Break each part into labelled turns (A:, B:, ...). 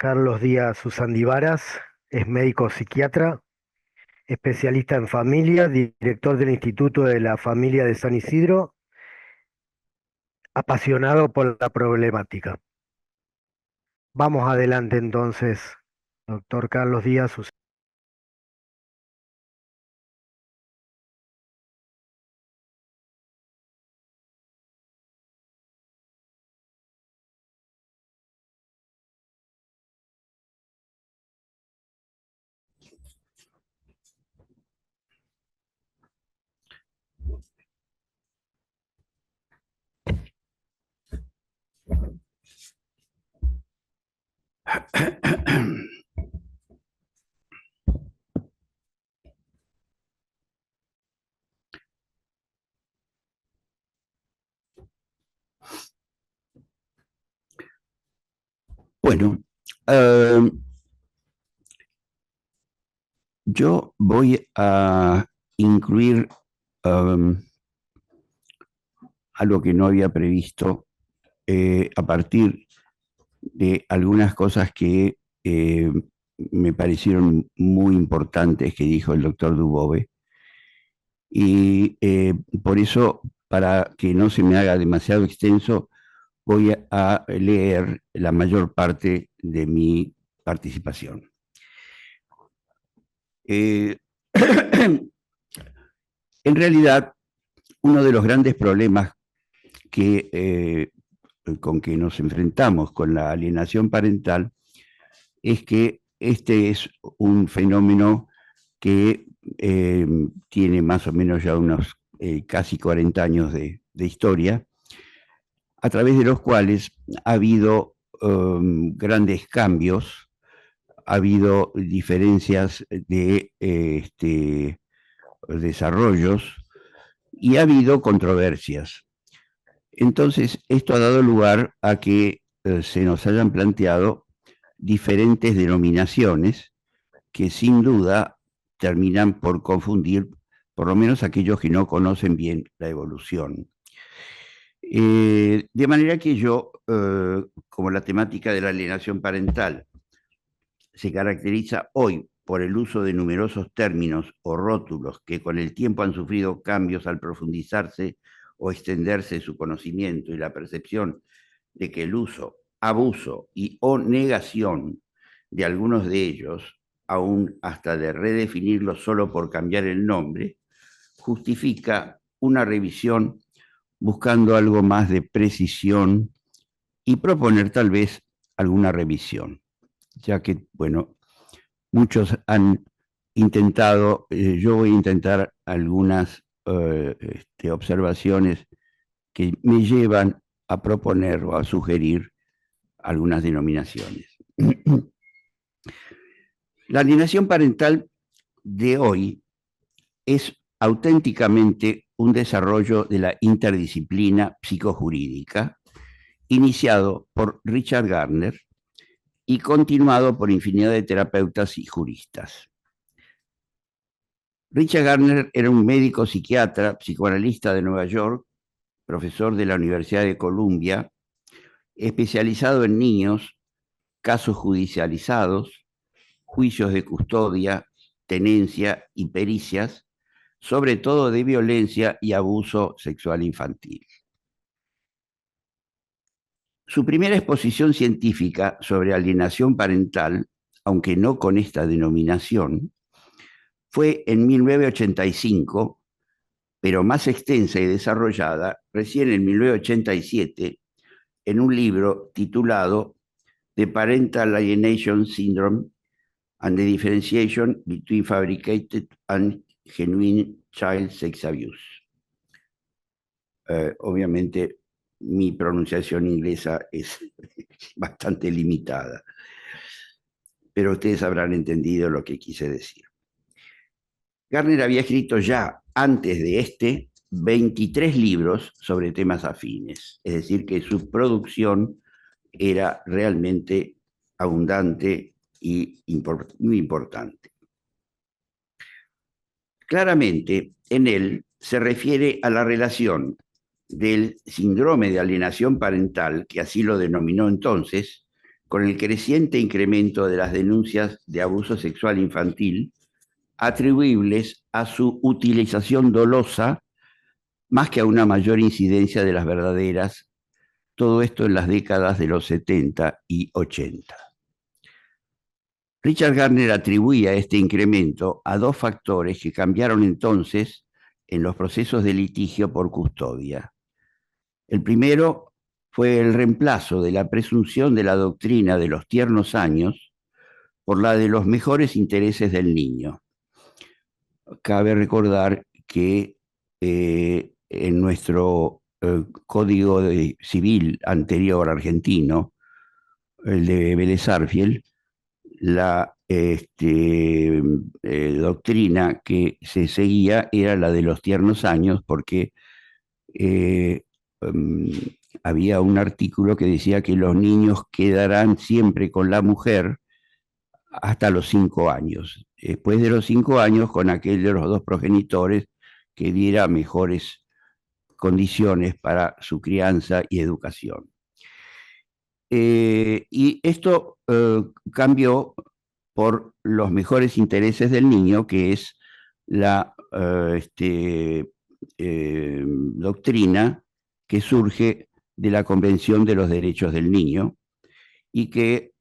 A: Carlos Díaz Uzandivaras es médico psiquiatra, especialista en familia, director del Instituto de la Familia de San Isidro, apasionado por la problemática. Vamos adelante entonces, doctor Carlos Díaz.
B: Bueno, yo voy a incluir um, algo que no había previsto a partir de algunas cosas que me parecieron muy importantes que dijo el doctor Dubove. Y por eso, para que no se me haga demasiado extenso, voy a leer la mayor parte de mi participación. Eh, en realidad, uno de los grandes problemas con que nos enfrentamos con la alienación parental es que este es un fenómeno que tiene más o menos ya unos casi 40 años de historia, a través de los cuales ha habido grandes cambios, ha habido diferencias de desarrollos y ha habido controversias. Entonces, esto ha dado lugar a que se nos hayan planteado diferentes denominaciones que sin duda terminan por confundir, por lo menos aquellos que no conocen bien la evolución. De manera que yo, como la temática de la alienación parental se caracteriza hoy por el uso de numerosos términos o rótulos que con el tiempo han sufrido cambios al profundizarse o extenderse su conocimiento y la percepción de que el uso, abuso y o negación de algunos de ellos, aún hasta de redefinirlos solo por cambiar el nombre, justifica una revisión buscando algo más de precisión y proponer tal vez alguna revisión, ya que, bueno, muchos han intentado, yo voy a intentar algunas observaciones que me llevan a proponer o a sugerir algunas denominaciones. La alienación parental de hoy es auténticamente un desarrollo de la interdisciplina psicojurídica, iniciado por Richard Gardner y continuado por infinidad de terapeutas y juristas. Richard Gardner era un médico psiquiatra, psicoanalista de Nueva York, profesor de la Universidad de Columbia, especializado en niños, casos judicializados, juicios de custodia, tenencia y pericias, sobre todo de violencia y abuso sexual infantil. Su primera exposición científica sobre alienación parental, aunque no con esta denominación, fue en 1985, pero más extensa y desarrollada recién en 1987 en un libro titulado The Parental Alienation Syndrome and the Differentiation Between Fabricated and Genuine Child Sex Abuse. Obviamente mi pronunciación inglesa es bastante limitada, pero ustedes habrán entendido lo que quise decir. Gardner había escrito ya antes de este 23 libros sobre temas afines, es decir, que su producción era realmente abundante y muy importante. Claramente, en él se refiere a la relación del síndrome de alienación parental, que así lo denominó entonces, con el creciente incremento de las denuncias de abuso sexual infantil atribuibles a su utilización dolosa más que a una mayor incidencia de las verdaderas, todo esto en las décadas de los 70 y 80. Richard Gardner atribuía este incremento a dos factores que cambiaron entonces en los procesos de litigio por custodia. El primero fue el reemplazo de la presunción de la doctrina de los tiernos años por la de los mejores intereses del niño. Cabe recordar que en nuestro código civil anterior argentino, el de Vélez Sarsfield, la doctrina que se seguía era la de los tiernos años, porque um, había un artículo que decía que los niños quedarán siempre con la mujer hasta los 5 años. Después de los 5 años, con aquel de los dos progenitores que diera mejores condiciones para su crianza y educación. Y esto cambió por los mejores intereses del niño, que es la doctrina que surge de la Convención de los Derechos del Niño y que,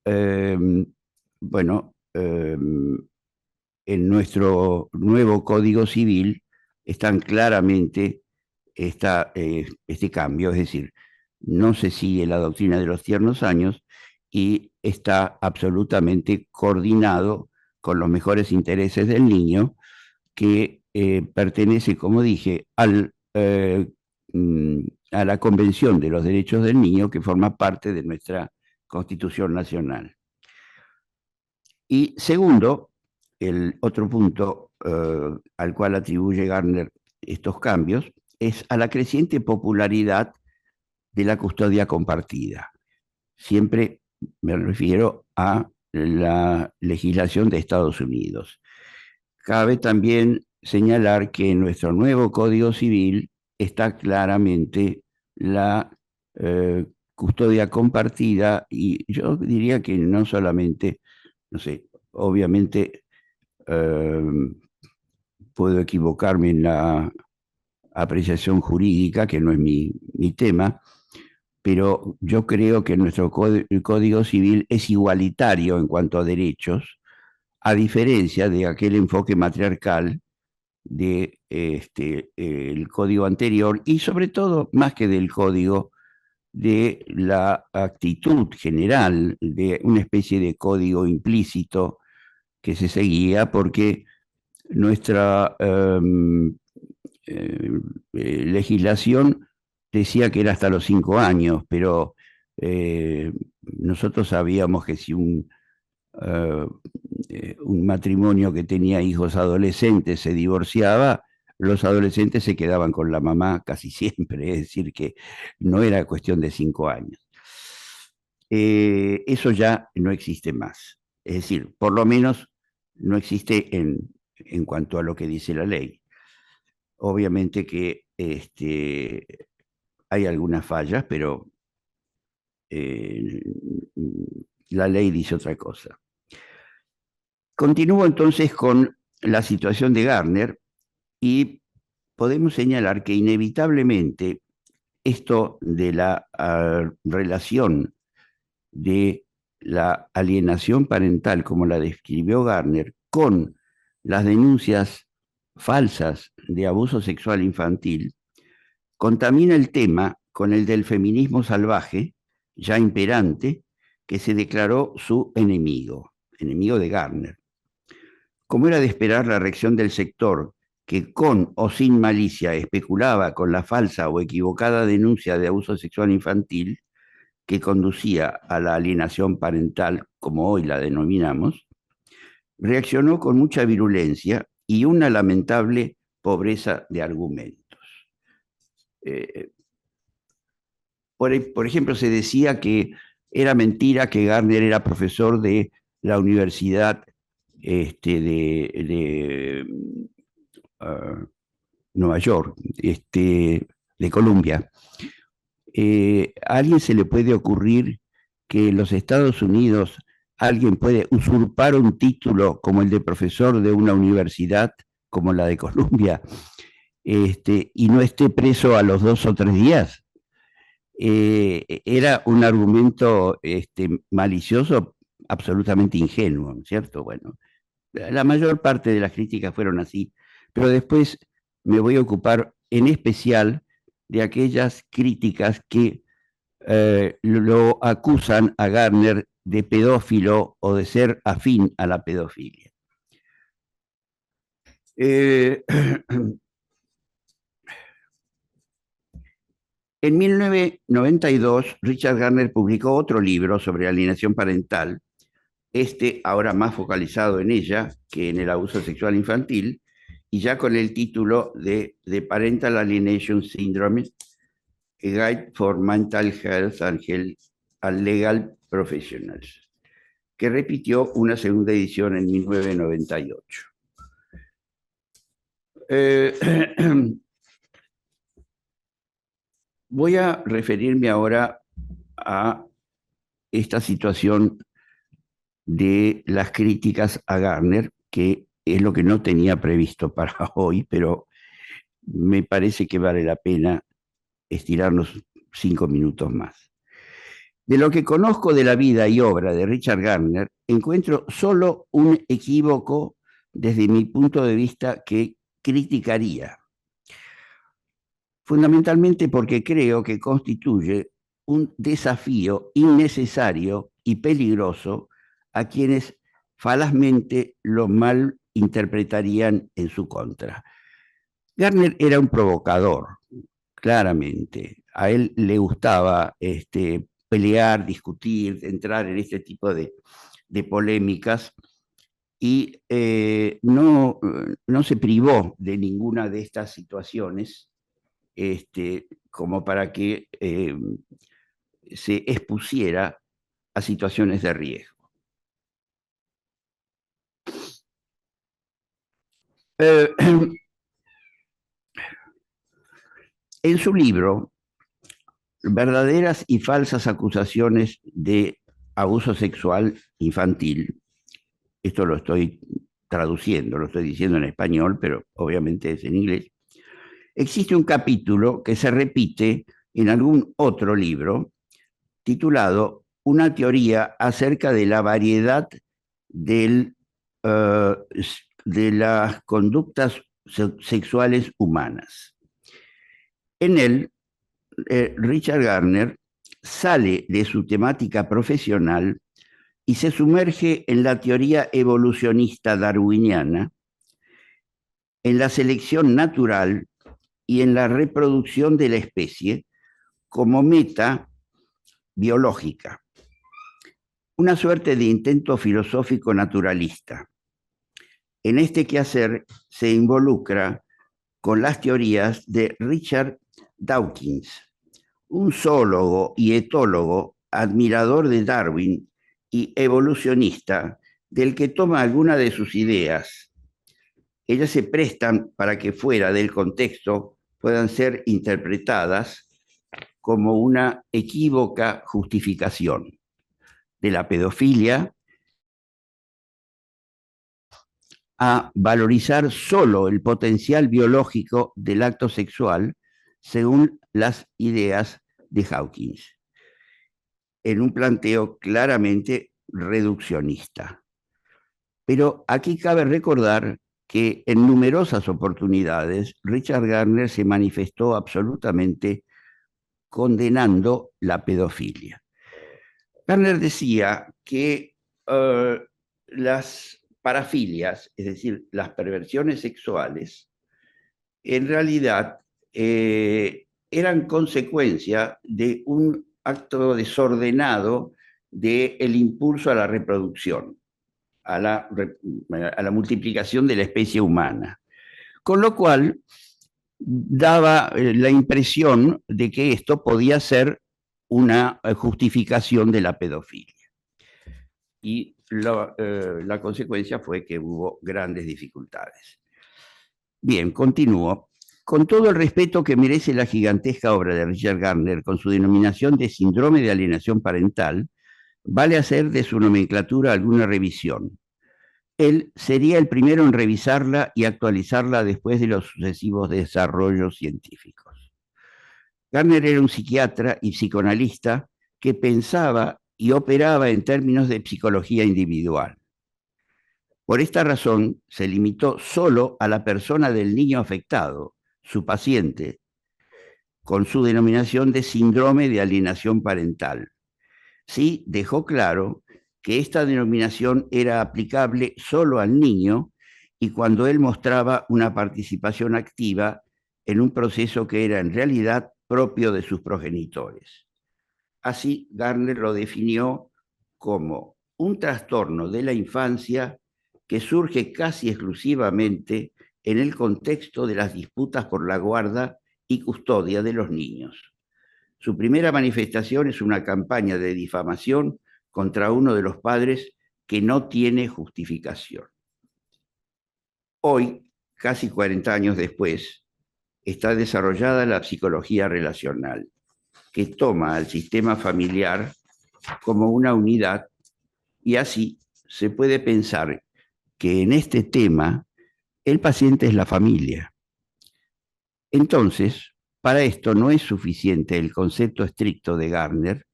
B: bueno, en nuestro nuevo Código Civil están claramente este cambio, es decir, no se sigue la doctrina de los tiernos años y está absolutamente coordinado con los mejores intereses del niño, que pertenece, como dije, a la Convención de los Derechos del Niño, que forma parte de nuestra Constitución Nacional. Y segundo, el otro punto al cual atribuye Gardner estos cambios es a la creciente popularidad de la custodia compartida. Siempre me refiero a la legislación de Estados Unidos. Cabe también señalar que en nuestro nuevo Código Civil está claramente la custodia compartida, y yo diría que no solamente, no sé, obviamente puedo equivocarme en la apreciación jurídica, que no es mi tema, pero yo creo que nuestro Código Civil es igualitario en cuanto a derechos, a diferencia de aquel enfoque matriarcal de el código anterior, y sobre todo, más que del código, de la actitud general, de una especie de código implícito que se seguía, porque nuestra legislación decía que era hasta los 5 años, pero nosotros sabíamos que si un matrimonio que tenía hijos adolescentes se divorciaba, los adolescentes se quedaban con la mamá casi siempre, es decir, que no era cuestión de 5 años. Eso ya no existe más. Es decir, por lo menos no existe en cuanto a lo que dice la ley. Obviamente que hay algunas fallas, pero la ley dice otra cosa. Continúo entonces con la situación de Gardner y podemos señalar que inevitablemente esto de la relación de la alienación parental, como la describió Gardner, con las denuncias falsas de abuso sexual infantil, contamina el tema con el del feminismo salvaje, ya imperante, que se declaró su enemigo de Gardner. Como era de esperar, la reacción del sector que con o sin malicia especulaba con la falsa o equivocada denuncia de abuso sexual infantil que conducía a la alienación parental, como hoy la denominamos, reaccionó con mucha virulencia y una lamentable pobreza de argumentos. Por ejemplo, se decía que era mentira que Gardner era profesor de la Universidad de Nueva York, de Columbia. ¿A alguien se le puede ocurrir que en los Estados Unidos alguien puede usurpar un título como el de profesor de una universidad como la de Columbia, y no esté preso a los 2 o 3 días. Era un argumento malicioso, absolutamente ingenuo, ¿cierto? Bueno, la mayor parte de las críticas fueron así, pero después me voy a ocupar en especial de aquellas críticas que lo acusan a Gardner de pedófilo o de ser afín a la pedofilia. En 1992, Richard Gardner publicó otro libro sobre alienación parental, ahora más focalizado en ella que en el abuso sexual infantil, y ya con el título de The Parental Alienation Syndrome, A Guide for Mental Health and Legal Professionals, que repitió una segunda edición en 1998. Voy a referirme ahora a esta situación de las críticas a Gardner, que es lo que no tenía previsto para hoy, pero me parece que vale la pena estirarnos 5 minutos más. De lo que conozco de la vida y obra de Richard Gardner, encuentro solo un equívoco desde mi punto de vista que criticaría, fundamentalmente porque creo que constituye un desafío innecesario y peligroso a quienes falazmente lo mal interpretarían en su contra. Gardner era un provocador, claramente. A él le gustaba pelear, discutir, entrar en este tipo de polémicas y no se privó de ninguna de estas situaciones como para que se expusiera a situaciones de riesgo. En su libro, Verdaderas y falsas acusaciones de abuso sexual infantil, esto lo estoy traduciendo, lo estoy diciendo en español, pero obviamente es en inglés, existe un capítulo que se repite en algún otro libro titulado Una teoría acerca de la variedad de las conductas sexuales humanas. En él, Richard Gardner sale de su temática profesional y se sumerge en la teoría evolucionista darwiniana, en la selección natural y en la reproducción de la especie como meta biológica, una suerte de intento filosófico naturalista. En este quehacer se involucra con las teorías de Richard Dawkins, un zoólogo y etólogo, admirador de Darwin y evolucionista, del que toma algunas de sus ideas. Ellas se prestan para que fuera del contexto puedan ser interpretadas como una equívoca justificación de la pedofilia a valorizar solo el potencial biológico del acto sexual según las ideas de Hawkins, en un planteo claramente reduccionista. Pero aquí cabe recordar que en numerosas oportunidades Richard Gardner se manifestó absolutamente condenando la pedofilia. Gardner decía que las parafilias, es decir, las perversiones sexuales, en realidad eran consecuencia de un acto desordenado del impulso a la reproducción, a la multiplicación de la especie humana. Con lo cual daba la impresión de que esto podía ser una justificación de la pedofilia. Y la consecuencia fue que hubo grandes dificultades. Bien, continúo. Con todo el respeto que merece la gigantesca obra de Richard Gardner, con su denominación de síndrome de alienación parental, vale hacer de su nomenclatura alguna revisión. Él sería el primero en revisarla y actualizarla después de los sucesivos desarrollos científicos. Gardner era un psiquiatra y psicoanalista que pensaba y operaba en términos de psicología individual. Por esta razón, se limitó solo a la persona del niño afectado, su paciente, con su denominación de síndrome de alienación parental. Sí, dejó claro que esta denominación era aplicable solo al niño y cuando él mostraba una participación activa en un proceso que era en realidad propio de sus progenitores. Así, Gardner lo definió como un trastorno de la infancia que surge casi exclusivamente en el contexto de las disputas por la guarda y custodia de los niños. Su primera manifestación es una campaña de difamación contra uno de los padres que no tiene justificación. Hoy, casi 40 años después, está desarrollada la psicología relacional, que toma al sistema familiar como una unidad y así se puede pensar que en este tema el paciente es la familia. Entonces, para esto no es suficiente el concepto estricto de Gardner,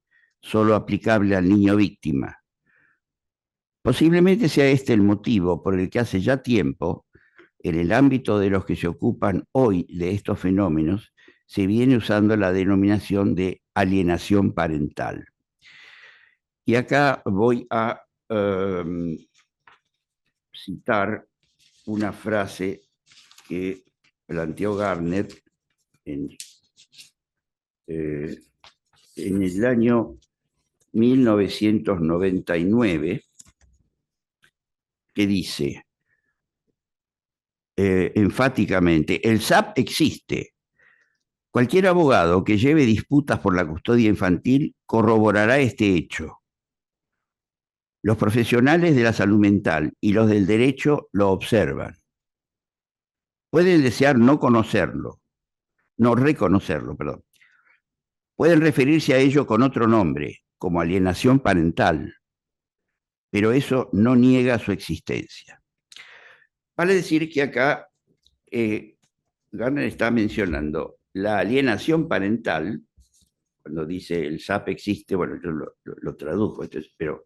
B: solo aplicable al niño víctima. Posiblemente sea este el motivo por el que hace ya tiempo, en el ámbito de los que se ocupan hoy de estos fenómenos, se viene usando la denominación de alienación parental. Y acá voy a citar una frase que planteó Gardner en el año 1999, que dice enfáticamente, el SAP existe. Cualquier abogado que lleve disputas por la custodia infantil corroborará este hecho. Los profesionales de la salud mental y los del derecho lo observan. Pueden desear no reconocerlo, perdón. Pueden referirse a ello con otro nombre, como alienación parental, pero eso no niega su existencia. Vale decir que acá Gardner está mencionando la alienación parental, cuando dice el SAP existe, bueno, yo lo traduzco, pero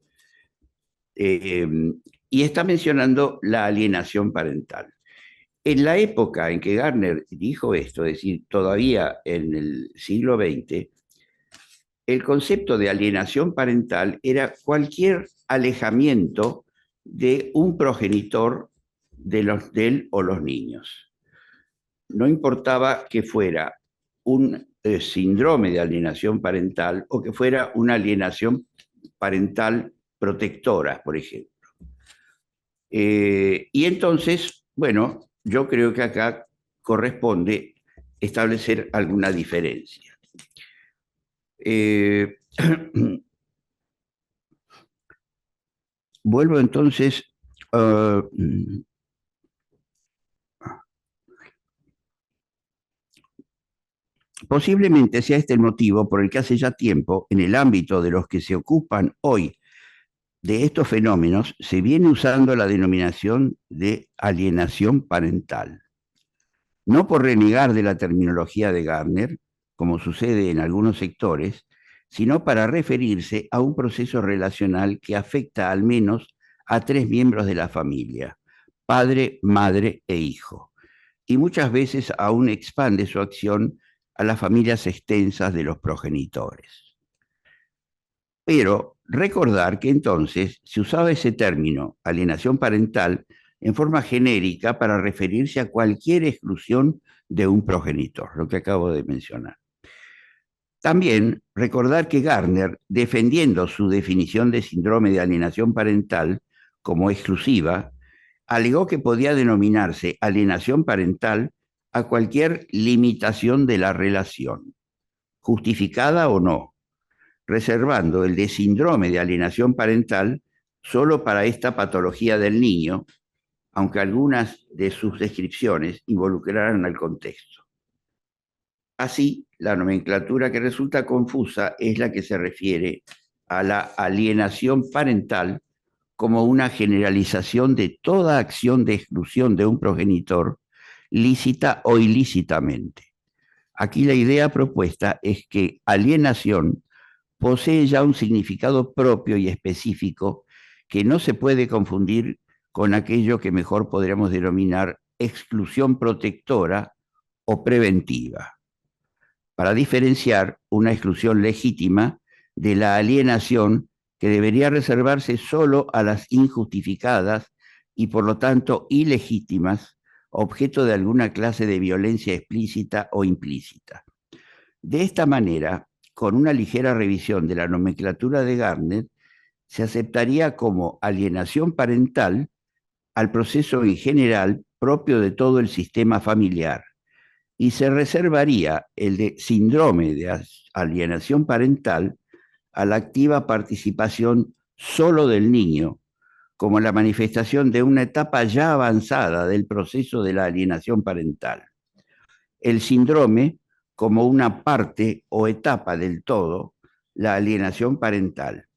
B: y está mencionando la alienación parental. En la época en que Gardner dijo esto, es decir, todavía en el siglo XX, el concepto de alienación parental era cualquier alejamiento de un progenitor de él o los niños. No importaba que fuera un síndrome de alienación parental o que fuera una alienación parental protectora, por ejemplo. Y entonces, bueno, yo creo que acá corresponde establecer alguna diferencia. Vuelvo entonces posiblemente sea este el motivo por el que hace ya tiempo, en el ámbito de los que se ocupan hoy de estos fenómenos, se viene usando la denominación de alienación parental. No por renegar de la terminología de Gardner, como sucede en algunos sectores, sino para referirse a un proceso relacional que afecta al menos a 3 miembros de la familia, padre, madre e hijo, y muchas veces aún expande su acción a las familias extensas de los progenitores. Pero recordar que entonces se usaba ese término, alienación parental, en forma genérica para referirse a cualquier exclusión de un progenitor, lo que acabo de mencionar. También recordar que Gardner, defendiendo su definición de síndrome de alienación parental como exclusiva, alegó que podía denominarse alienación parental a cualquier limitación de la relación, justificada o no, reservando el de síndrome de alienación parental solo para esta patología del niño, aunque algunas de sus descripciones involucraran al contexto. Así, la nomenclatura que resulta confusa es la que se refiere a la alienación parental como una generalización de toda acción de exclusión de un progenitor, lícita o ilícitamente. Aquí la idea propuesta es que alienación posee ya un significado propio y específico que no se puede confundir con aquello que mejor podríamos denominar exclusión protectora o preventiva, para diferenciar una exclusión legítima de la alienación que debería reservarse solo a las injustificadas y por lo tanto ilegítimas, objeto de alguna clase de violencia explícita o implícita. De esta manera, con una ligera revisión de la nomenclatura de Gardner, se aceptaría como alienación parental al proceso en general propio de todo el sistema familiar y se reservaría el de síndrome de alienación parental a la activa participación solo del niño, como la manifestación de una etapa ya avanzada del proceso de la alienación parental. El síndrome como una parte o etapa del todo, la alienación parental.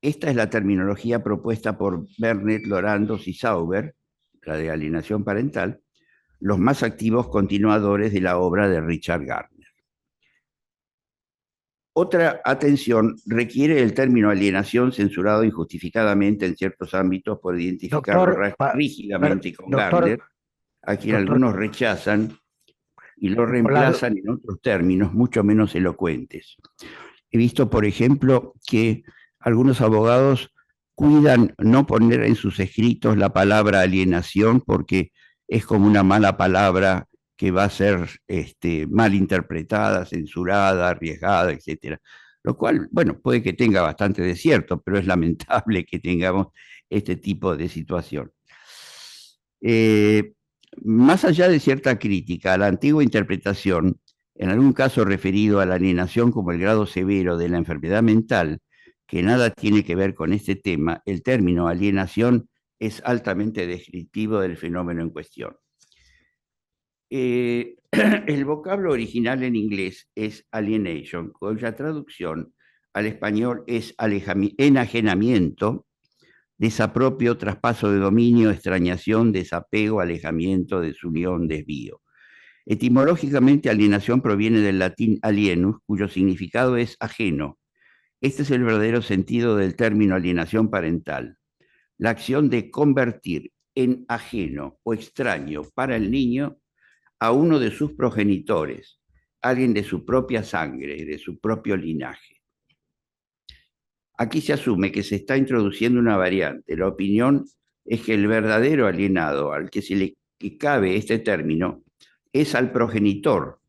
B: Esta es la terminología propuesta por Bernet, Lorandos y Sauber, la de alienación parental, los más activos continuadores de la obra de Richard Gardner. Otra atención requiere el término alienación censurado injustificadamente en ciertos ámbitos por identificarlo rígidamente con Gardner, a quien algunos rechazan y lo reemplazan en otros términos mucho menos elocuentes. He visto, por ejemplo, que algunos abogados cuidan no poner en sus escritos la palabra alienación porque es como una mala palabra que va a ser mal interpretada, censurada, arriesgada, etc. Lo cual, bueno, puede que tenga bastante de cierto, pero es lamentable que tengamos este tipo de situación. Más allá de cierta crítica a la antigua interpretación, en algún caso referido a la alienación como el grado severo de la enfermedad mental, que nada tiene que ver con este tema, el término alienación es altamente descriptivo del fenómeno en cuestión. El vocablo original en inglés es alienation, cuya traducción al español es enajenamiento, desapropio, traspaso de dominio, extrañación, desapego, alejamiento, desunión, desvío. Etimológicamente, alienación proviene del latín alienus, cuyo significado es ajeno. Este es el verdadero sentido del término alienación parental. La acción de convertir en ajeno o extraño para el niño a uno de sus progenitores, alguien de su propia sangre, de su propio linaje. Aquí se asume que se está introduciendo una variante. La opinión es que el verdadero alienado al que se le cabe este término es al progenitor,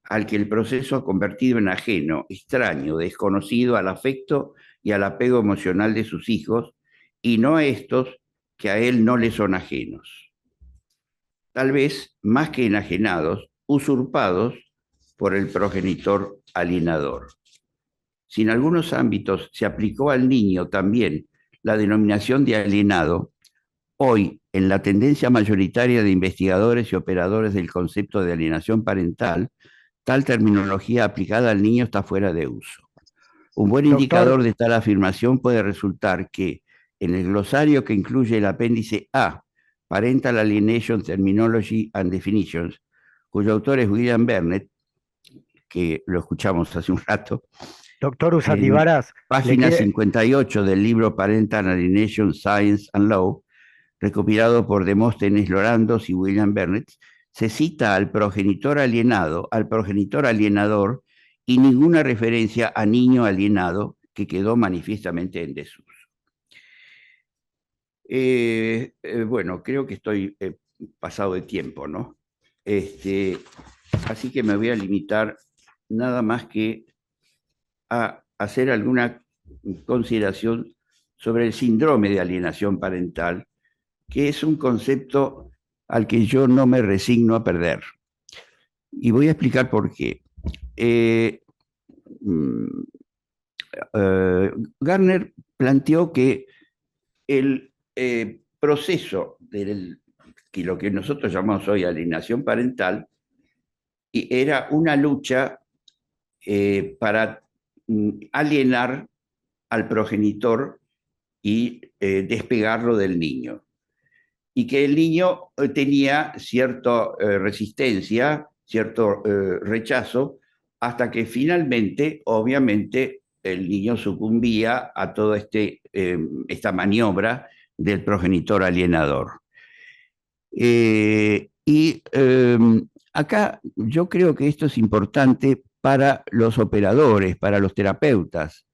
B: al que el proceso ha convertido en ajeno, extraño, desconocido al afecto y al apego emocional de sus hijos, y no a estos que a él no le son ajenos. Tal vez, más que enajenados, usurpados por el progenitor alienador. Si en algunos ámbitos se aplicó al niño también la denominación de alienado, hoy, en la tendencia mayoritaria de investigadores y operadores del concepto de alienación parental, tal terminología aplicada al niño está fuera de uso. Un buen indicador de tal afirmación puede resultar que en el glosario que incluye el apéndice A, Parental Alienation Terminology and Definitions, cuyo autor es William Bernet, que lo escuchamos hace un rato.
A: Doctor Usativaras,
B: página 58 del libro Parental Alienation, Science and Law, recopilado por Demóstenes Lorandos y William Bernet, se cita al progenitor alienado, al progenitor alienador, y ninguna referencia a niño alienado que quedó manifiestamente en desuso. Bueno, creo que estoy pasado de tiempo, ¿no? Así que me voy a limitar nada más que a hacer alguna consideración sobre el síndrome de alienación parental, que es un concepto al que yo no me resigno a perder. Y voy a explicar por qué. Gardner planteó que el proceso de lo que nosotros llamamos hoy alienación parental era una lucha para alienar al progenitor y despegarlo del niño. Y que el niño tenía cierta resistencia, cierto rechazo, hasta que finalmente, obviamente, el niño sucumbía a toda esta maniobra del progenitor alienador. Acá yo creo que esto es importante para los operadores, para los terapeutas,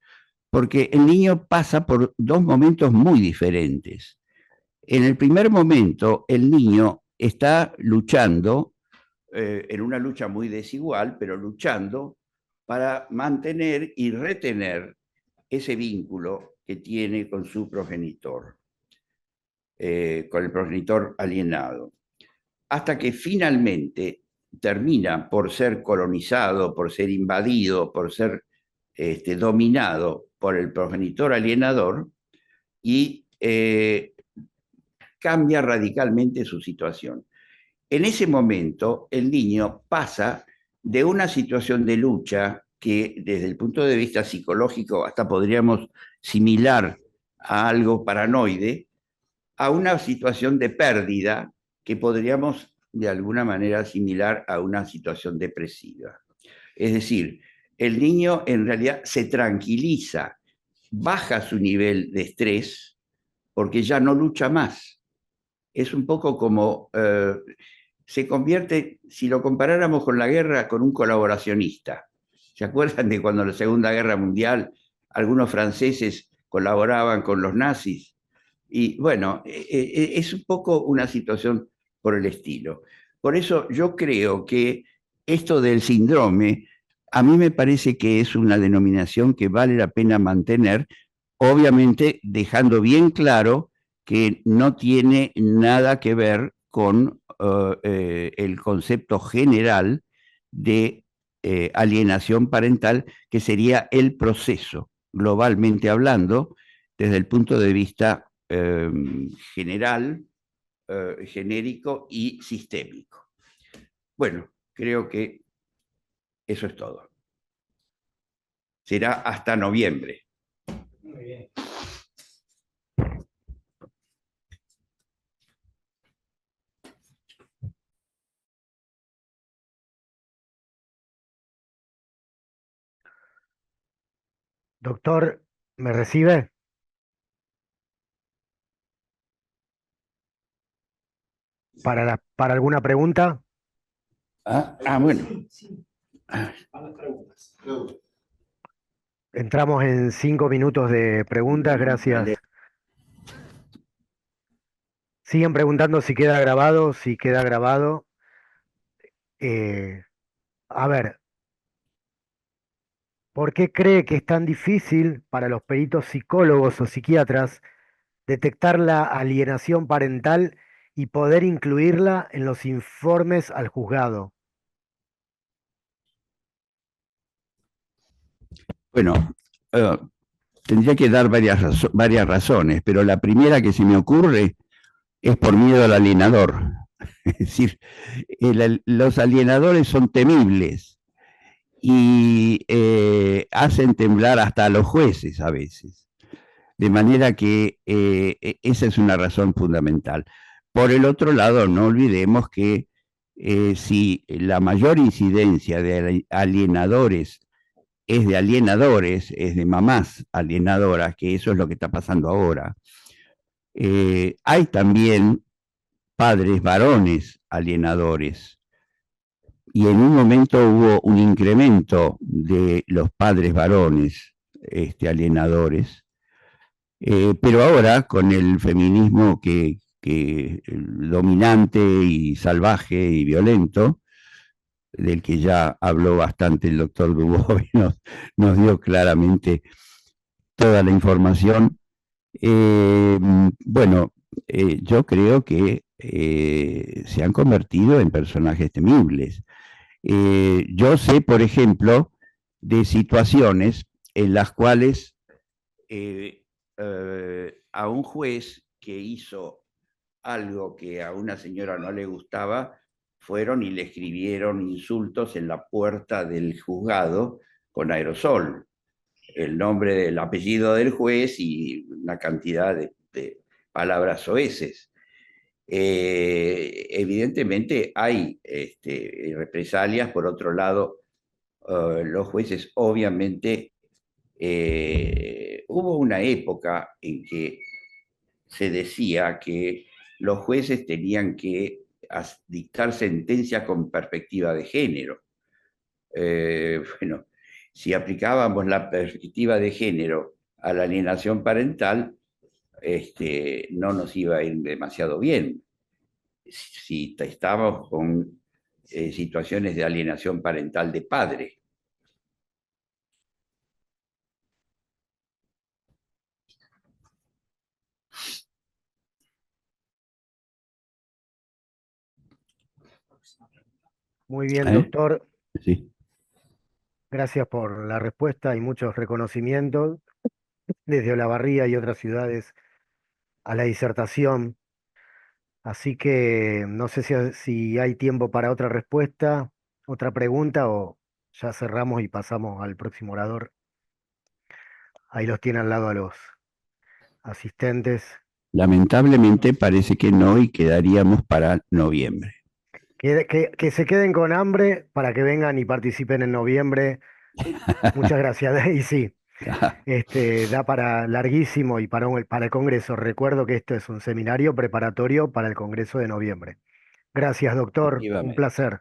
B: porque el niño pasa por dos momentos muy diferentes. En el primer momento, el niño está luchando, en una lucha muy desigual, pero luchando para mantener y retener ese vínculo que tiene con su progenitor, con el progenitor alienado, hasta que finalmente termina por ser colonizado, por ser invadido, por ser dominado por el progenitor alienador y cambia radicalmente su situación. En ese momento, el niño pasa de una situación de lucha que desde el punto de vista psicológico hasta podríamos similar a algo paranoide, a una situación de pérdida que podríamos de alguna manera asimilar a una situación depresiva. Es decir, el niño en realidad se tranquiliza, baja su nivel de estrés porque ya no lucha más. Es un poco como se convierte, si lo comparáramos con la guerra, con un colaboracionista. ¿Se acuerdan de cuando en la Segunda Guerra Mundial algunos franceses colaboraban con los nazis? Y bueno, es un poco una situación por el estilo. Por eso yo creo que esto del síndrome, a mí me parece que es una denominación que vale la pena mantener, obviamente dejando bien claro que no tiene nada que ver con el concepto general de alienación parental, que sería el proceso, globalmente hablando, desde el punto de vista general, genérico y sistémico. Bueno, creo que eso es todo. Será hasta noviembre. Muy bien.
A: Doctor, ¿me recibe? ¿Para alguna pregunta?
B: Bueno.
A: Entramos en 5 minutos de preguntas, gracias. Siguen preguntando si queda grabado, si queda grabado. Eh, a ver, ¿por qué cree que es tan difícil para los peritos psicólogos o psiquiatras detectar la alienación parental y poder incluirla en los informes al juzgado?
B: Bueno, tendría que dar varias razones, pero la primera que se me ocurre es por miedo al alienador. Es decir, los alienadores son temibles y hacen temblar hasta a los jueces a veces. De manera que esa es una razón fundamental. Por el otro lado, no olvidemos que si la mayor incidencia de alienadores es de mamás alienadoras, que eso es lo que está pasando ahora, hay también padres varones alienadores. Y en un momento hubo un incremento de los padres varones alienadores, pero ahora con el feminismo dominante y salvaje y violento, del que ya habló bastante el doctor Dubó y nos dio claramente toda la información. Bueno, yo creo que se han convertido en personajes temibles. Yo sé, por ejemplo, de situaciones en las cuales a un juez que hizo algo que a una señora no le gustaba, fueron y le escribieron insultos en la puerta del juzgado con aerosol. el nombre del apellido del juez y una cantidad de palabras soeces. Evidentemente hay represalias. Por otro lado, los jueces obviamente, hubo una época en que se decía que los jueces tenían que dictar sentencias con perspectiva de género. Bueno, si aplicábamos la perspectiva de género a la alienación parental, no nos iba a ir demasiado bien. Si estábamos con situaciones de alienación parental de padre.
A: Muy bien,
B: ¿Eh?
A: doctor.
B: Sí.
A: Gracias por la respuesta y muchos reconocimientos desde Olavarría y otras ciudades a la disertación. Así que no sé si hay tiempo para otra respuesta, otra pregunta o ya cerramos y pasamos al próximo orador. Ahí los tiene al lado a los asistentes.
B: Lamentablemente parece que no y quedaríamos para noviembre.
A: Que se queden con hambre para que vengan y participen en noviembre. Muchas gracias. Y sí, da para larguísimo y para el Congreso. Recuerdo que esto es un seminario preparatorio para el Congreso de noviembre. Gracias, doctor. Un
B: Efectivamente.
A: placer.